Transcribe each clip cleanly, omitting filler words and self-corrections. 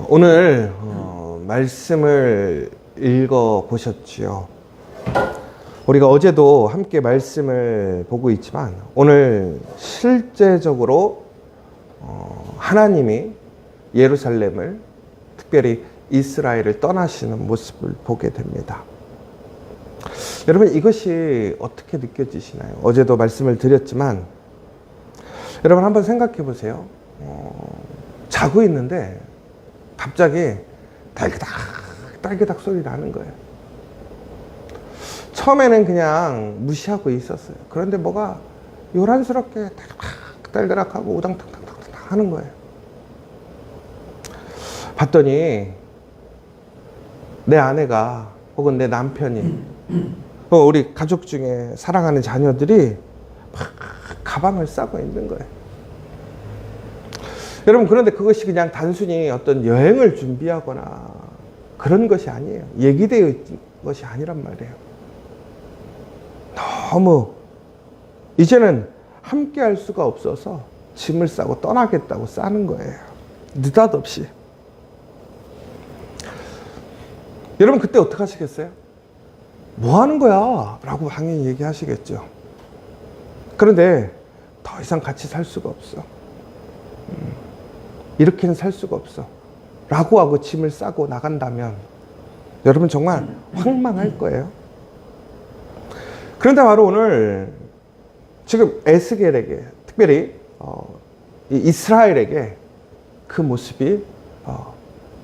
오늘 말씀을 읽어 보셨지요. 우리가 어제도 함께 말씀을 보고 있지만 오늘 실제적으로 하나님이 예루살렘을, 특별히 이스라엘을 떠나시는 모습을 보게 됩니다. 여러분, 이것이 어떻게 느껴지시나요? 어제도 말씀을 드렸지만 여러분 한번 생각해 보세요. 자고 있는데 갑자기 딸기닥 소리 나는 거예요. 처음에는 그냥 무시하고 있었어요. 그런데 뭐가 요란스럽게 딸그락하고 우당탕탕탕 하는 거예요. 봤더니 내 아내가 혹은 내 남편이 우리 가족 중에 사랑하는 자녀들이 막 가방을 싸고 있는 거예요. 여러분, 그런데 그것이 그냥 단순히 어떤 여행을 준비하거나 그런 것이 아니에요. 얘기되어 있는 것이 아니란 말이에요. 너무 이제는 함께 할 수가 없어서 짐을 싸고 떠나겠다고 싸는 거예요. 느닷없이. 여러분, 그때 어떻게 하시겠어요? 뭐 하는 거야? 라고 당연히 얘기하시겠죠. 그런데 더 이상 같이 살 수가 없어. 이렇게는 살 수가 없어. 라고 하고 짐을 싸고 나간다면 여러분 정말 황망할 거예요. 그런데 바로 오늘 지금 에스겔에게, 특별히 이스라엘에게 그 모습이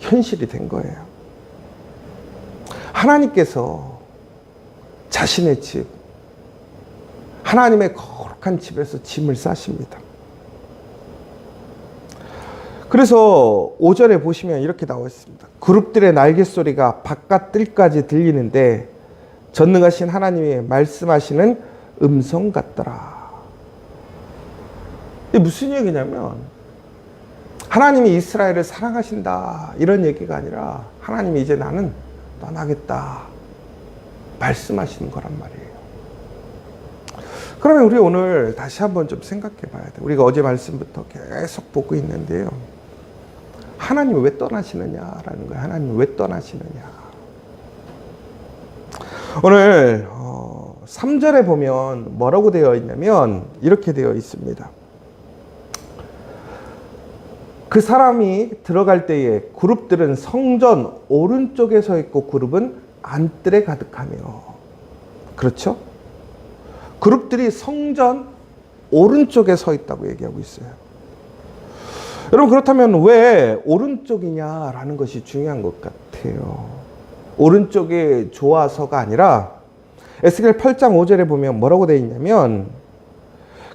현실이 된 거예요. 하나님께서 자신의 집, 하나님의 거룩한 집에서 짐을 싸십니다. 그래서 5절에 보시면 이렇게 나와 있습니다. 그룹들의 날개 소리가 바깥 뜰까지 들리는데 전능하신 하나님이 말씀하시는 음성 같더라. 이게 무슨 얘기냐면 하나님이 이스라엘을 사랑하신다 이런 얘기가 아니라 하나님이 이제 나는 떠나겠다 말씀하시는 거란 말이에요. 그러면 우리 오늘 다시 한번 좀 생각해 봐야 돼요. 우리가 어제 말씀부터 계속 보고 있는데요. 하나님이 왜 떠나시느냐라는 거예요. 하나님이 왜 떠나시느냐. 오늘 3절에 보면 뭐라고 되어 있냐면 이렇게 되어 있습니다. 그 사람이 들어갈 때에 그룹들은 성전 오른쪽에 서 있고 그룹은 안뜰에 가득하며. 그렇죠? 그룹들이 성전 오른쪽에 서 있다고 얘기하고 있어요. 여러분, 그렇다면 왜 오른쪽이냐라는 것이 중요한 것 같아요. 오른쪽이 좋아서가 아니라 에스겔 8장 5절에 보면 뭐라고 되어 있냐면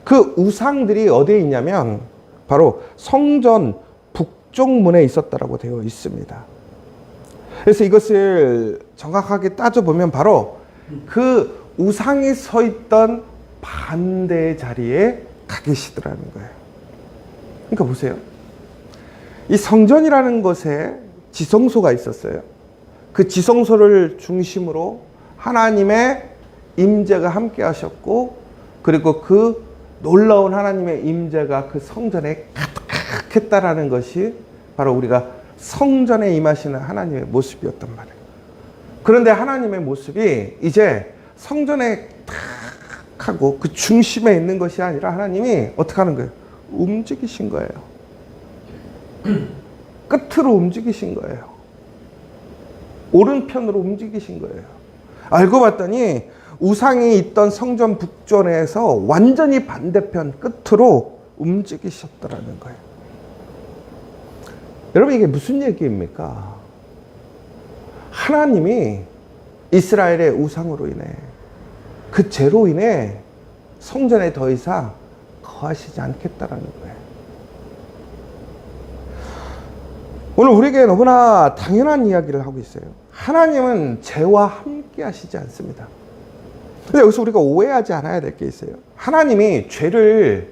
그 우상들이 어디에 있냐면 바로 성전 북쪽 문에 있었다라고 되어 있습니다. 그래서 이것을 정확하게 따져보면 바로 그 우상이 서 있던 반대의 자리에 가 계시더라는 거예요. 그러니까 보세요. 이 성전이라는 곳에 지성소가 있었어요. 그 지성소를 중심으로 하나님의 임재가 함께 하셨고, 그리고 그 놀라운 하나님의 임재가 그 성전에 가득했다라는 것이 바로 우리가 성전에 임하시는 하나님의 모습이었단 말이에요. 그런데 하나님의 모습이 이제 성전에 탁 하고 그 중심에 있는 것이 아니라 하나님이 어떻게 하는 거예요? 움직이신 거예요. 끝으로 움직이신 거예요. 오른편으로 움직이신 거예요. 알고 봤더니 우상이 있던 성전 북전에서 완전히 반대편 끝으로 움직이셨더라는 거예요. 여러분, 이게 무슨 얘기입니까? 하나님이 이스라엘의 우상으로 인해, 그 죄로 인해 성전에 더 이상 거하시지 않겠다라는 거예요. 오늘 우리에게 너무나 당연한 이야기를 하고 있어요. 하나님은 죄와 함께 하시지 않습니다. 근데 여기서 우리가 오해하지 않아야 될 게 있어요. 하나님이 죄를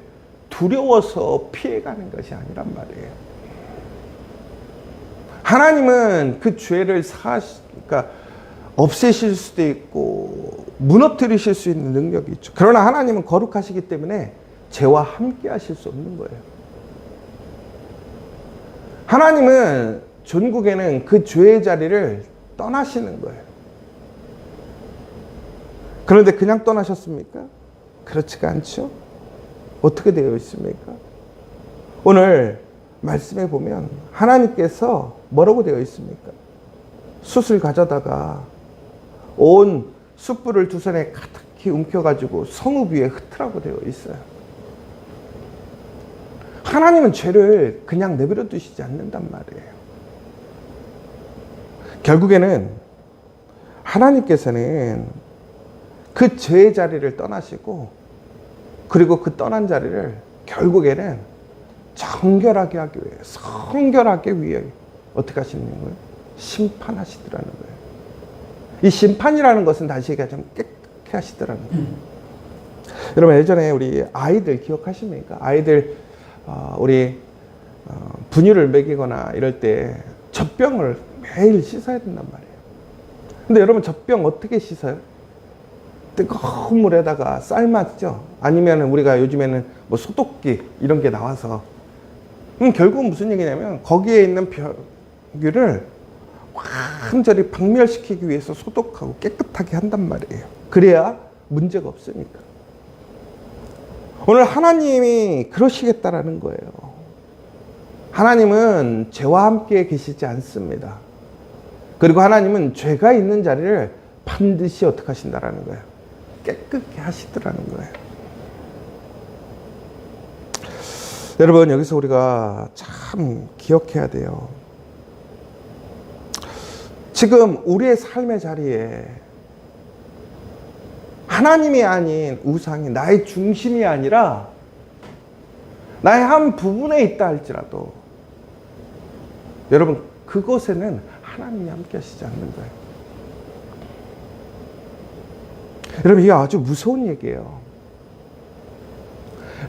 두려워서 피해가는 것이 아니란 말이에요. 하나님은 그 죄를 그러니까 없애실 수도 있고 무너뜨리실 수 있는 능력이 있죠. 그러나 하나님은 거룩하시기 때문에 죄와 함께 하실 수 없는 거예요. 하나님은 전국에는 그 죄의 자리를 떠나시는 거예요. 그런데 그냥 떠나셨습니까? 그렇지가 않죠. 어떻게 되어 있습니까? 오늘 말씀에 보면 하나님께서 뭐라고 되어 있습니까? 숯을 가져다가 온 숯불을 두 손에 가득히 움켜가지고 성읍 위에 흩으라고 되어 있어요. 하나님은 죄를 그냥 내버려 두시지 않는단 말이에요. 결국에는 하나님께서는 그 죄의 자리를 떠나시고, 그리고 그 떠난 자리를 결국에는 정결하게 하기 위해, 성결하게 위해 어떻게 하시는 거예요? 심판하시더라는 거예요. 이 심판이라는 것은 다시 얘기하자면 깨끗게 하시더라는 거예요. 여러분, 예전에 우리 아이들 기억하십니까? 아이들 우리 분유를 먹이거나 이럴 때 젖병을 매일 씻어야 된단 말이에요. 근데 여러분, 젖병 어떻게 씻어요? 뜨거운 물에다가 삶았죠. 아니면 우리가 요즘에는 뭐 소독기 이런 게 나와서, 결국은 무슨 얘기냐면 거기에 있는 병균을 완전히 박멸시키기 위해서 소독하고 깨끗하게 한단 말이에요. 그래야 문제가 없으니까. 오늘 하나님이 그러시겠다라는 거예요. 하나님은 죄와 함께 계시지 않습니다. 그리고 하나님은 죄가 있는 자리를 반드시 어떻게 하신다라는 거예요? 깨끗게 하시더라는 거예요. 여러분, 여기서 우리가 참 기억해야 돼요. 지금 우리의 삶의 자리에 하나님이 아닌 우상이 나의 중심이 아니라 나의 한 부분에 있다 할지라도 여러분, 그것에는 하나님이 함께 하시지 않는 거예요. 여러분, 이게 아주 무서운 얘기예요.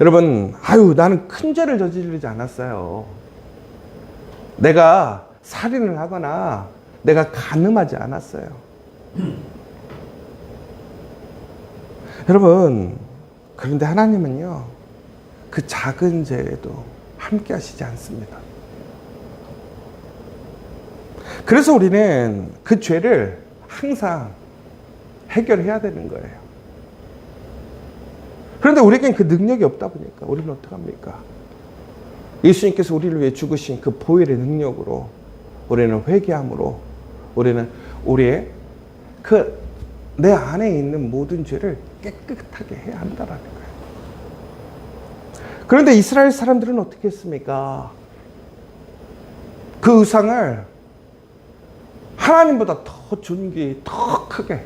여러분, 나는 큰 죄를 저지르지 않았어요. 내가 살인을 하거나 내가 간음하지 않았어요. 여러분, 그런데 하나님은요, 그 작은 죄에도 함께 하시지 않습니다. 그래서 우리는 그 죄를 항상 해결해야 되는 거예요. 그런데 우리에겐 그 능력이 없다 보니까 우리는 어떡합니까? 예수님께서 우리를 위해 죽으신 그 보혈의 능력으로 우리는 회개함으로 우리는 우리의 그 내 안에 있는 모든 죄를 깨끗하게 해야 한다라는 거예요. 그런데 이스라엘 사람들은 어떻게 했습니까? 그 우상을 하나님보다 더 존귀히, 더 크게,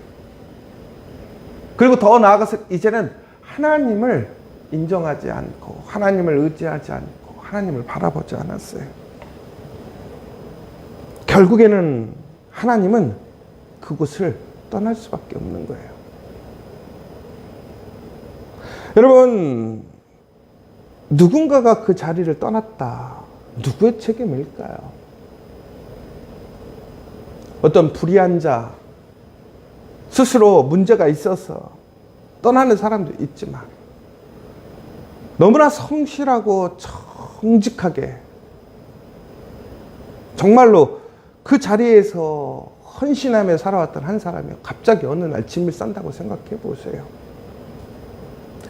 그리고 더 나아가서 이제는 하나님을 인정하지 않고 하나님을 의지하지 않고 하나님을 바라보지 않았어요. 결국에는 하나님은 그곳을 떠날 수밖에 없는 거예요. 여러분, 누군가가 그 자리를 떠났다. 누구의 책임일까요? 어떤 불의한 자, 스스로 문제가 있어서 떠나는 사람도 있지만 너무나 성실하고 정직하게 정말로 그 자리에서 헌신하며 살아왔던 한 사람이 갑자기 어느 날 짐을 싼다고 생각해 보세요.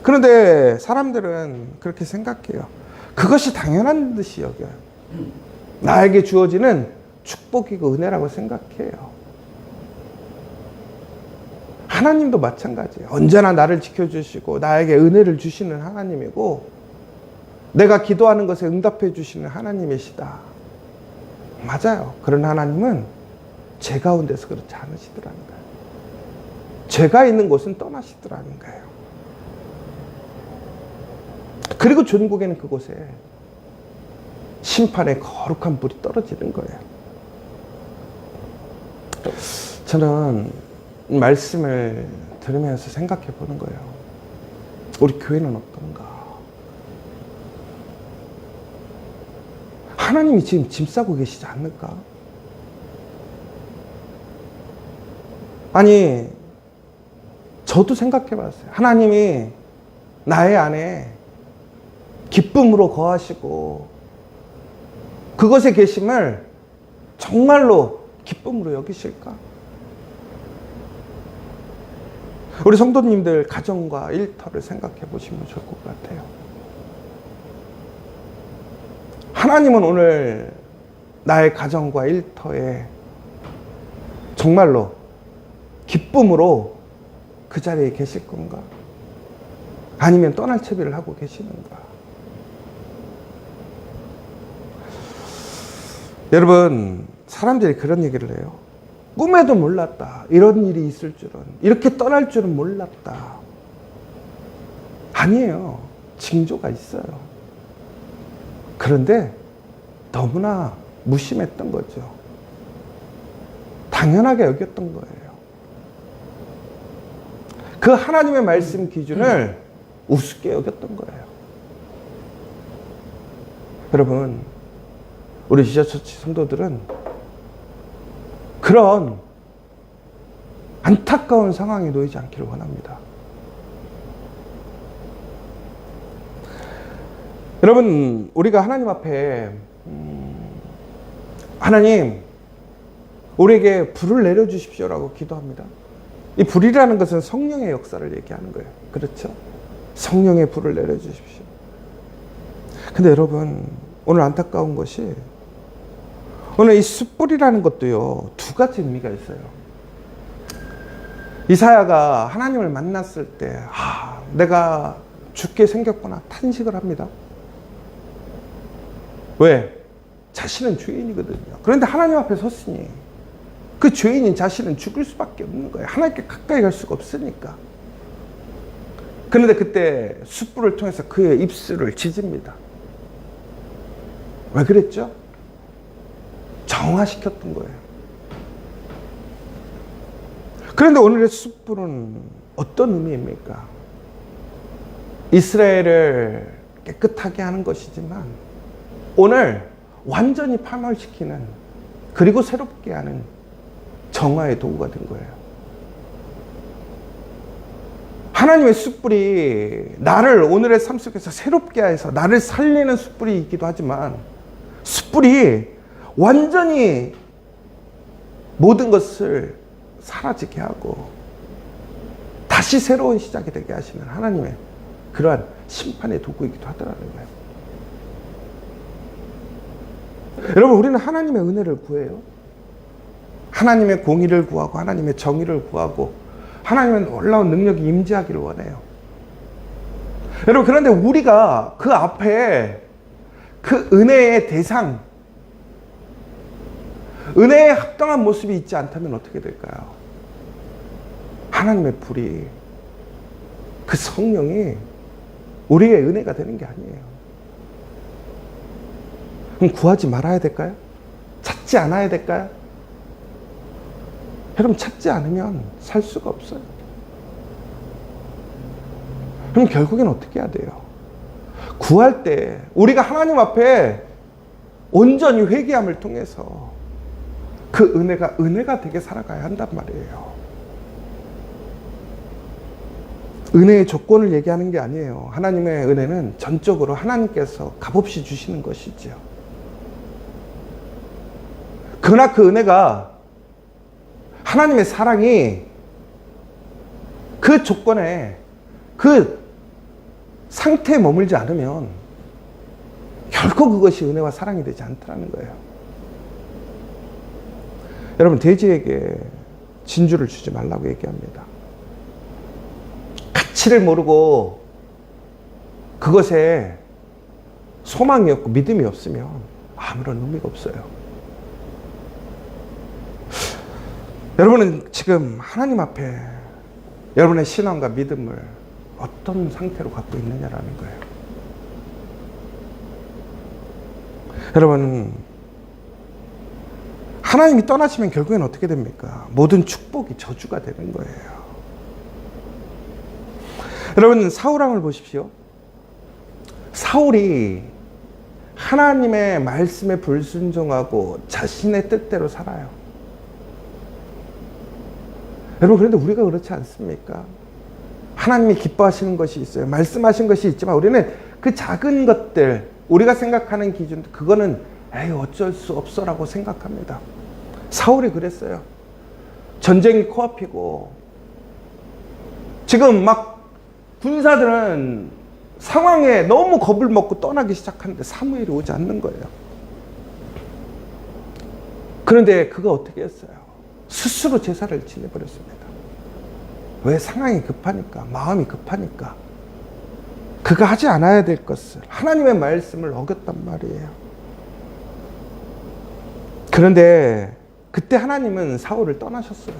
그런데 사람들은 그렇게 생각해요. 그것이 당연한 듯이 여겨요. 나에게 주어지는 축복이고 은혜라고 생각해요. 하나님도 마찬가지예요. 언제나 나를 지켜주시고 나에게 은혜를 주시는 하나님이고 내가 기도하는 것에 응답해 주시는 하나님이시다. 맞아요. 그런 하나님은 죄 가운데서 그렇지 않으시더라는 거예요. 죄가 있는 곳은 떠나시더라는 거예요. 그리고 전국에는 그곳에 심판의 거룩한 불이 떨어지는 거예요. 저는 말씀을 들으면서 생각해 보는 거예요. 우리 교회는 어떤가? 하나님이 지금 짐 싸고 계시지 않을까? 아니, 저도 생각해 봤어요. 하나님이 나의 안에 기쁨으로 거하시고 그것에 계심을 정말로 기쁨으로 여기실까? 우리 성도님들 가정과 일터를 생각해 보시면 좋을 것 같아요. 하나님은 오늘 나의 가정과 일터에 정말로 기쁨으로 그 자리에 계실 건가? 아니면 떠날 채비를 하고 계시는가? 여러분, 사람들이 그런 얘기를 해요. 꿈에도 몰랐다. 이런 일이 있을 줄은. 이렇게 떠날 줄은 몰랐다. 아니에요. 징조가 있어요. 그런데 너무나 무심했던 거죠. 당연하게 여겼던 거예요. 그 하나님의 말씀 기준을 우습게 여겼던 거예요. 여러분, 우리 지저처치 성도들은 그런 안타까운 상황에 놓이지 않기를 원합니다. 여러분, 우리가 하나님 앞에 하나님, 우리에게 불을 내려주십시오라고 기도합니다. 이 불이라는 것은 성령의 역사를 얘기하는 거예요. 그렇죠? 성령의 불을 내려주십시오. 근데 여러분, 오늘 안타까운 것이 오늘 이 숯불이라는 것도요, 두 가지 의미가 있어요. 이사야가 하나님을 만났을 때, 내가 죽게 생겼구나 탄식을 합니다. 왜? 자신은 죄인이거든요. 그런데 하나님 앞에 섰으니 그 죄인인 자신은 죽을 수밖에 없는 거예요. 하나님께 가까이 갈 수가 없으니까. 그런데 그때 숯불을 통해서 그의 입술을 찢습니다. 왜 그랬죠? 정화시켰던 거예요. 그런데 오늘의 숯불은 어떤 의미입니까? 이스라엘을 깨끗하게 하는 것이지만 오늘 완전히 파멸시키는, 그리고 새롭게 하는 정화의 도구가 된 거예요. 하나님의 숯불이 나를 오늘의 삶 속에서 새롭게 해서 나를 살리는 숯불이기도 하지만, 숯불이 완전히 모든 것을 사라지게 하고 다시 새로운 시작이 되게 하시는 하나님의 그러한 심판의 도구이기도 하더라는 거예요. 여러분, 우리는 하나님의 은혜를 구해요. 하나님의 공의를 구하고 하나님의 정의를 구하고 하나님의 놀라운 능력이 임재하기를 원해요. 여러분, 그런데 우리가 그 앞에 그 은혜의 대상, 은혜에 합당한 모습이 있지 않다면 어떻게 될까요? 하나님의 불이, 그 성령이 우리의 은혜가 되는 게 아니에요. 그럼 구하지 말아야 될까요? 찾지 않아야 될까요? 여러분, 찾지 않으면 살 수가 없어요. 그럼 결국엔 어떻게 해야 돼요? 구할 때 우리가 하나님 앞에 온전히 회개함을 통해서 그 은혜가 되게 살아가야 한단 말이에요. 은혜의 조건을 얘기하는 게 아니에요. 하나님의 은혜는 전적으로 하나님께서 값없이 주시는 것이죠. 그러나 그 은혜가, 하나님의 사랑이 그 조건에, 그 상태에 머물지 않으면 결코 그것이 은혜와 사랑이 되지 않다는 거예요. 여러분, 돼지에게 진주를 주지 말라고 얘기합니다. 가치를 모르고 그것에 소망이 없고 믿음이 없으면 아무런 의미가 없어요. 여러분은 지금 하나님 앞에 여러분의 신앙과 믿음을 어떤 상태로 갖고 있느냐라는 거예요. 여러분, 하나님이 떠나시면 결국엔 어떻게 됩니까? 모든 축복이 저주가 되는 거예요. 여러분, 사울왕을 보십시오. 사울이 하나님의 말씀에 불순종하고 자신의 뜻대로 살아요. 여러분, 그런데 우리가 그렇지 않습니까? 하나님이 기뻐하시는 것이 있어요. 말씀하신 것이 있지만 우리는 그 작은 것들, 우리가 생각하는 기준, 그거는 에이 어쩔 수 없어라고 생각합니다. 사울이 그랬어요. 전쟁이 코앞이고 지금 막 군사들은 상황에 너무 겁을 먹고 떠나기 시작하는데 사무엘이 오지 않는 거예요. 그런데 그가 어떻게 했어요? 스스로 제사를 지내버렸습니다. 왜? 상황이 급하니까, 마음이 급하니까. 그가 하지 않아야 될 것을, 하나님의 말씀을 어겼단 말이에요. 그런데 그때 하나님은 사울을 떠나셨어요.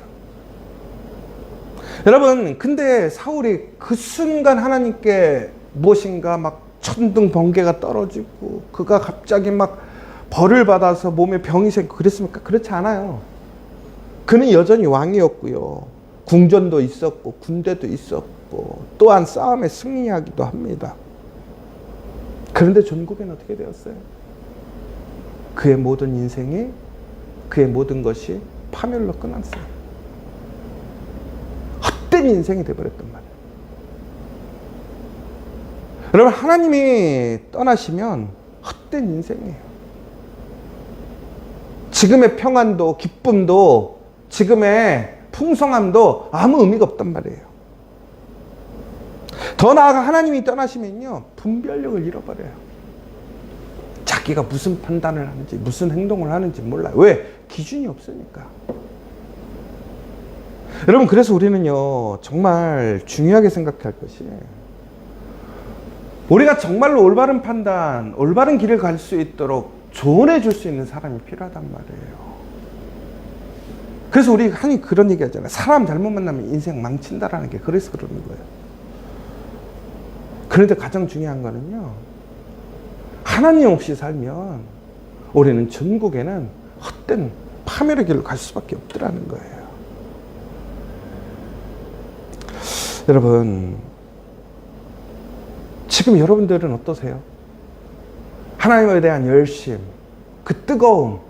여러분, 근데 사울이 그 순간 하나님께 무엇인가 막 천둥 번개가 떨어지고 그가 갑자기 막 벌을 받아서 몸에 병이 생기고 그랬습니까? 그렇지 않아요. 그는 여전히 왕이었고요. 궁전도 있었고 군대도 있었고 또한 싸움에 승리하기도 합니다. 그런데 전국에는 어떻게 되었어요? 그의 모든 인생이, 그의 모든 것이 파멸로 끝났어요. 헛된 인생이 되어버렸단 말이에요. 여러분, 하나님이 떠나시면 헛된 인생이에요. 지금의 평안도, 기쁨도, 지금의 풍성함도 아무 의미가 없단 말이에요. 더 나아가 하나님이 떠나시면요, 분별력을 잃어버려요. 자기가 무슨 판단을 하는지, 무슨 행동을 하는지 몰라요. 왜? 기준이 없으니까. 여러분, 그래서 우리는요, 정말 중요하게 생각할 것이, 우리가 정말로 올바른 판단, 올바른 길을 갈 수 있도록 조언해 줄 수 있는 사람이 필요하단 말이에요. 그래서 우리 흔히 그런 얘기 하잖아요. 사람 잘못 만나면 인생 망친다라는 게 그래서 그러는 거예요. 그런데 가장 중요한 거는요, 하나님 없이 살면 우리는 전국에는 헛된 파멸의 길을 갈 수밖에 없더라는 거예요. 여러분, 지금 여러분들은 어떠세요? 하나님에 대한 열심, 그 뜨거움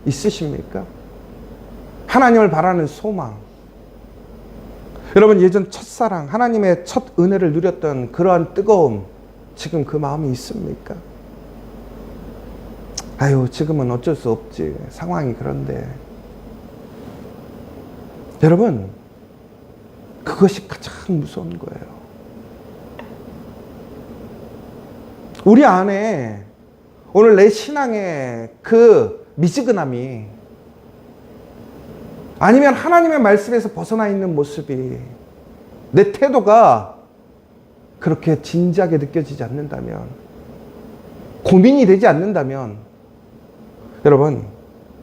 있으십니까? 하나님을 바라는 소망. 여러분, 예전 첫사랑, 하나님의 첫 은혜를 누렸던 그러한 뜨거움, 지금 그 마음이 있습니까? 아유, 지금은 어쩔 수 없지. 상황이 그런데. 여러분, 그것이 가장 무서운 거예요. 우리 안에 오늘 내 신앙의 그 미지근함이, 아니면 하나님의 말씀에서 벗어나 있는 모습이, 내 태도가 그렇게 진지하게 느껴지지 않는다면, 고민이 되지 않는다면, 여러분,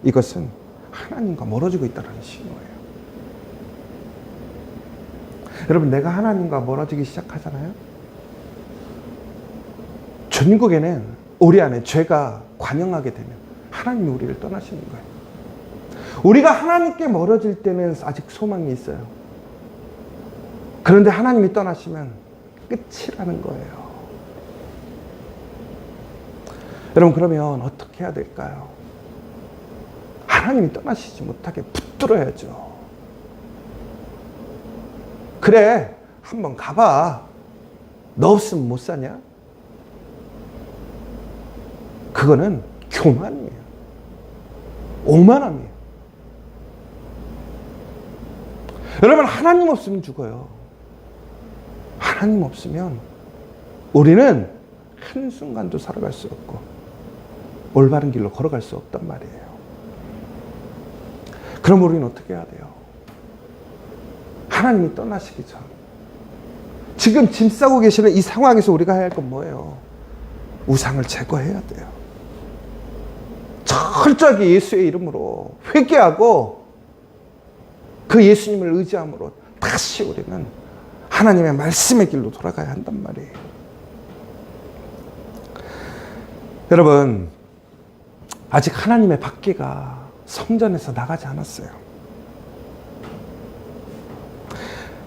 이것은 하나님과 멀어지고 있다는 신호예요. 여러분, 내가 하나님과 멀어지기 시작하잖아요. 전국에는 우리 안에 죄가 관영하게 되면 하나님이 우리를 떠나시는 거예요. 우리가 하나님께 멀어질 때는 아직 소망이 있어요. 그런데 하나님이 떠나시면 끝이라는 거예요. 여러분, 그러면 어떻게 해야 될까요? 하나님이 떠나시지 못하게 붙들어야죠. 그래, 한번 가봐. 너 없으면 못 사냐? 그거는 교만이에요. 오만함이에요. 여러분, 하나님 없으면 죽어요. 하나님 없으면 우리는 한순간도 살아갈 수 없고 올바른 길로 걸어갈 수 없단 말이에요. 그럼 우리는 어떻게 해야 돼요? 하나님이 떠나시기 전, 지금 짐 싸고 계시는 이 상황에서 우리가 해야 할 건 뭐예요? 우상을 제거해야 돼요. 철저하게 예수의 이름으로 회개하고 그 예수님을 의지함으로 다시 우리는 하나님의 말씀의 길로 돌아가야 한단 말이에요. 여러분, 아직 하나님의 박기가 성전에서 나가지 않았어요.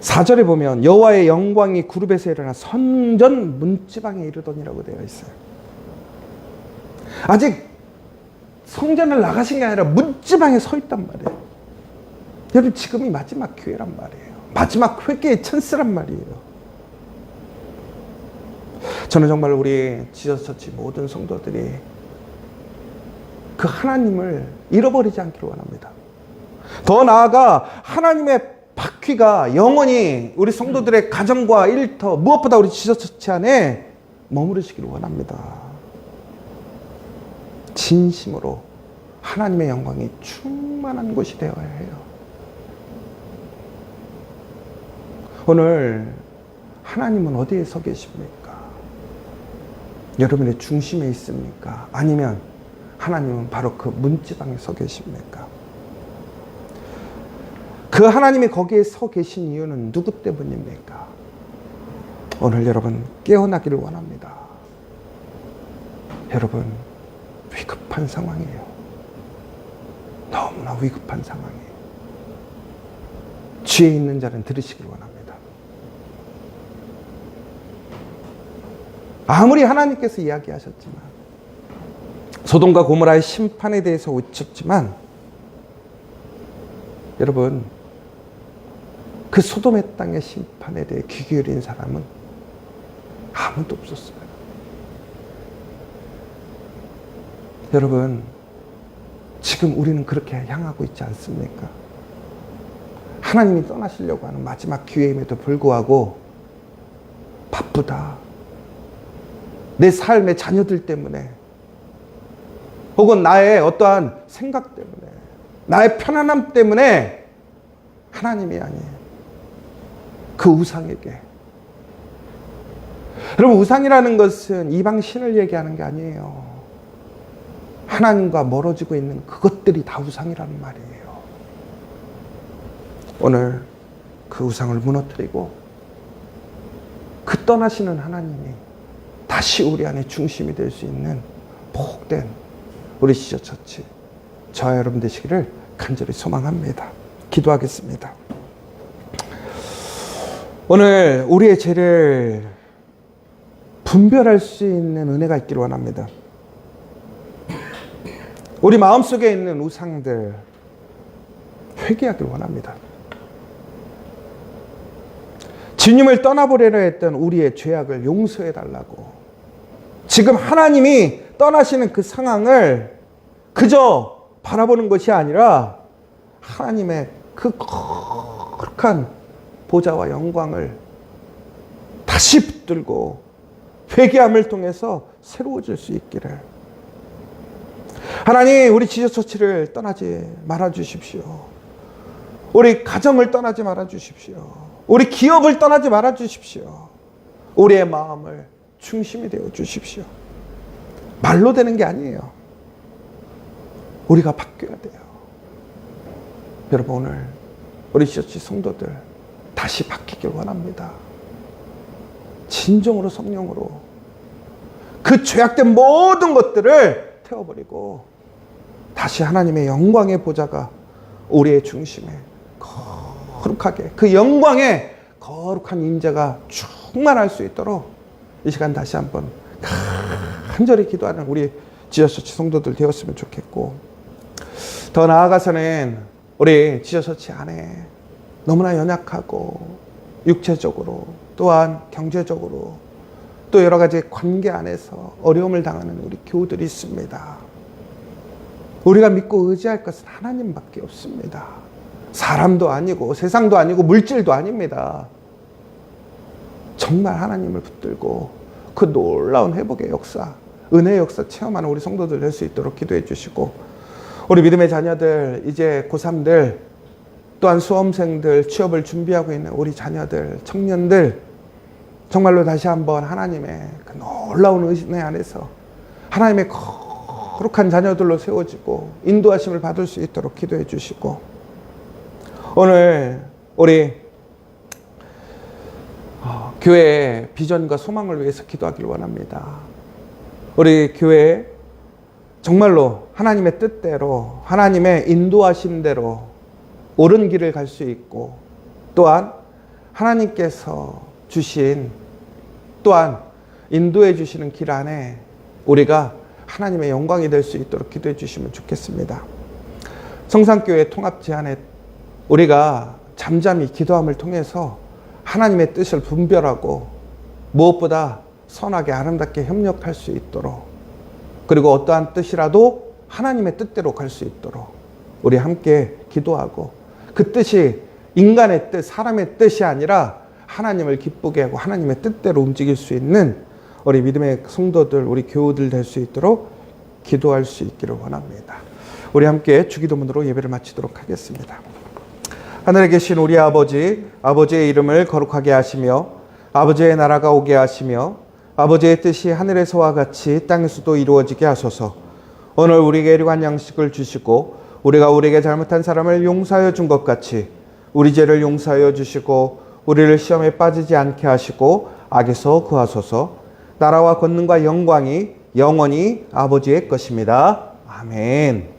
4절에 보면 여호와의 영광이 구룹에서 일어나 성전 문지방에 이르더니라고 되어 있어요. 아직 성전을 나가신 게 아니라 문지방에 서 있단 말이에요. 여러분, 지금이 마지막 기회란 말이에요. 마지막 회개의 찬스란 말이에요. 저는 정말 우리 지저스 처치 모든 성도들이 그 하나님을 잃어버리지 않기를 원합니다. 더 나아가 하나님의 바퀴가 영원히 우리 성도들의 가정과 일터, 무엇보다 우리 지저처치 안에 머무르시기를 원합니다. 진심으로 하나님의 영광이 충만한 곳이 되어야 해요. 오늘 하나님은 어디에 서 계십니까? 여러분의 중심에 있습니까? 아니면 하나님은 바로 그 문지방에 서 계십니까? 그 하나님이 거기에 서 계신 이유는 누구 때문입니까? 오늘 여러분 깨어나기를 원합니다. 여러분 위급한 상황이에요. 너무나 위급한 상황이에요. 지혜 있는 자는 들으시길 원합니다. 아무리 하나님께서 이야기하셨지만, 소돔과 고모라의 심판에 대해서 외쳤지만, 여러분 그 소돔의 땅의 심판에 대해 귀 기울인 사람은 아무도 없었어요. 여러분 지금 우리는 그렇게 향하고 있지 않습니까? 하나님이 떠나시려고 하는 마지막 기회임에도 불구하고 바쁘다. 내 삶의 자녀들 때문에, 혹은 나의 어떠한 생각 때문에, 나의 편안함 때문에 하나님이 아니에요. 그 우상에게. 여러분 우상이라는 것은 이방 신을 얘기하는 게 아니에요. 하나님과 멀어지고 있는 그것들이 다 우상이라는 말이에요. 오늘 그 우상을 무너뜨리고 그 떠나시는 하나님이 다시 우리 안에 중심이 될 수 있는 복된 우리 지저처치 저와 여러분 되시기를 간절히 소망합니다. 기도하겠습니다. 오늘 우리의 죄를 분별할 수 있는 은혜가 있기를 원합니다. 우리 마음속에 있는 우상들 회개하기를 원합니다. 주님을 떠나보려고 했던 우리의 죄악을 용서해달라고, 지금 하나님이 떠나시는 그 상황을 그저 바라보는 것이 아니라 하나님의 그 거룩한 보좌와 영광을 다시 붙들고 회개함을 통해서 새로워질 수 있기를. 하나님 우리 지저처치를 떠나지 말아주십시오. 우리 가정을 떠나지 말아주십시오. 우리 기업을 떠나지 말아주십시오. 우리의 마음을 중심이 되어 주십시오. 말로 되는 게 아니에요. 우리가 바뀌어야 돼요. 여러분 오늘 우리 지저처치 성도들 다시 바뀌길 원합니다. 진정으로 성령으로 그 죄악된 모든 것들을 태워버리고 다시 하나님의 영광의 보좌가 우리의 중심에 거룩하게, 그 영광의 거룩한 임재가 충만할 수 있도록 이 시간 다시 한번 간절히 기도하는 우리 지저처치 성도들 되었으면 좋겠고, 더 나아가서는 우리 지저처치 안에 너무나 연약하고 육체적으로 또한 경제적으로 또 여러 가지 관계 안에서 어려움을 당하는 우리 교우들이 있습니다. 우리가 믿고 의지할 것은 하나님밖에 없습니다. 사람도 아니고 세상도 아니고 물질도 아닙니다. 정말 하나님을 붙들고 그 놀라운 회복의 역사, 은혜의 역사 체험하는 우리 성도들 될 수 있도록 기도해 주시고, 우리 믿음의 자녀들, 이제 고3들, 또한 수험생들, 취업을 준비하고 있는 우리 자녀들, 청년들, 정말로 다시 한번 하나님의 그 놀라운 은혜 안에서 하나님의 거룩한 자녀들로 세워지고 인도하심을 받을 수 있도록 기도해 주시고, 오늘 우리 교회의 비전과 소망을 위해서 기도하기를 원합니다. 우리 교회 정말로 하나님의 뜻대로, 하나님의 인도하심대로 옳은 길을 갈 수 있고, 또한 하나님께서 주신, 또한 인도해 주시는 길 안에 우리가 하나님의 영광이 될 수 있도록 기도해 주시면 좋겠습니다. 성산교회 통합 제안에 우리가 잠잠히 기도함을 통해서 하나님의 뜻을 분별하고 무엇보다 선하게 아름답게 협력할 수 있도록, 그리고 어떠한 뜻이라도 하나님의 뜻대로 갈 수 있도록 우리 함께 기도하고, 그 뜻이 인간의 뜻, 사람의 뜻이 아니라 하나님을 기쁘게 하고 하나님의 뜻대로 움직일 수 있는 우리 믿음의 성도들, 우리 교우들 될 수 있도록 기도할 수 있기를 원합니다. 우리 함께 주기도문으로 예배를 마치도록 하겠습니다. 하늘에 계신 우리 아버지, 아버지의 이름을 거룩하게 하시며 아버지의 나라가 오게 하시며 아버지의 뜻이 하늘에서와 같이 땅에서도 이루어지게 하소서. 오늘 우리에게 일용할 양식을 주시고 우리가 우리에게 잘못한 사람을 용서하여 준 것 같이 우리 죄를 용서하여 주시고 우리를 시험에 빠지지 않게 하시고 악에서 구하소서. 나라와 권능과 영광이 영원히 아버지의 것입니다. 아멘.